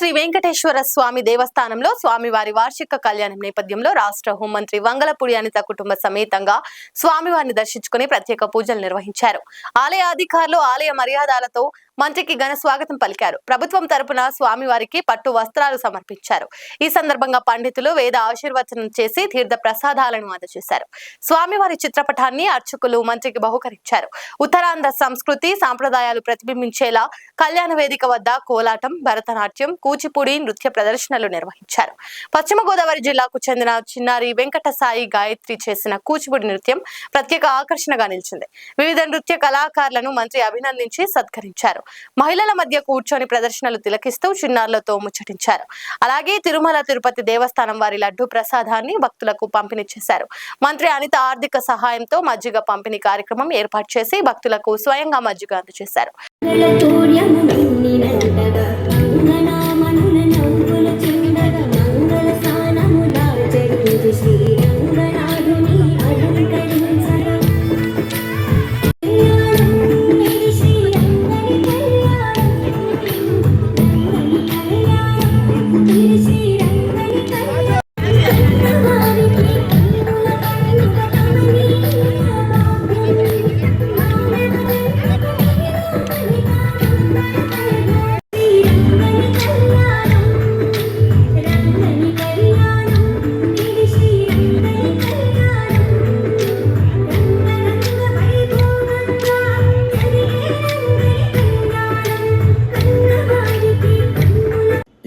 శ్రీ వెంకటేశ్వర స్వామి దేవస్థానంలో స్వామివారి వార్షిక కళ్యాణం నేపథ్యంలో రాష్ట్ర హోంమంత్రి వంగలపూడి అనిత కుటుంబ సమేతంగా స్వామివారిని దర్శించుకుని ప్రత్యేక పూజలు నిర్వహించారు. ఆలయ అధికారులు ఆలయ మర్యాదలతో మంత్రికి ఘన స్వాగతం పలికారు. ప్రభుత్వం తరపున స్వామివారికి పట్టు వస్త్రాలు సమర్పించారు. ఈ సందర్భంగా పండితులు వేద ఆశీర్వచనం చేసి తీర్థ ప్రసాదాలను అందజేశారు. స్వామివారి చిత్రపటాన్ని అర్చకులు మంత్రికి బహుకరించారు. ఉత్తరాంధ్ర సంస్కృతి సాంప్రదాయాలు ప్రతిబింబించేలా కళ్యాణ వేదిక వద్ద కోలాటం, భరతనాట్యం, కూచిపూడి నృత్య ప్రదర్శనలు నిర్వహించారు. పశ్చిమ గోదావరి జిల్లాకు చెందిన చిన్నారి వెంకట సాయి గాయత్రి చేసిన కూచిపూడి నృత్యం ప్రత్యేక ఆకర్షణగా నిలిచింది. వివిధ నృత్య కళాకారులను మంత్రి అభినందించి సత్కరించారు. మహిళల మధ్య కూర్చొని ప్రదర్శనలు తిలకిస్తూ చిన్నారులతో ముచ్చటించారు. అలాగే తిరుమల తిరుపతి దేవస్థానం వారి లడ్డు ప్రసాదాన్ని భక్తులకు పంపిణీ చేశారు. మంత్రి అనిత ఆర్థిక సహాయంతో మజ్జిగ పంపిణీ కార్యక్రమం ఏర్పాటు చేసి భక్తులకు స్వయంగా మజ్జిగ అందజేశారు.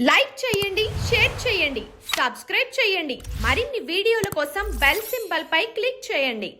లైక్ చేయండి, షేర్ చేయండి, సబ్స్క్రైబ్ చేయండి. మరిన్ని వీడియోల కోసం బెల్ సింబల్ పై క్లిక్ చేయండి.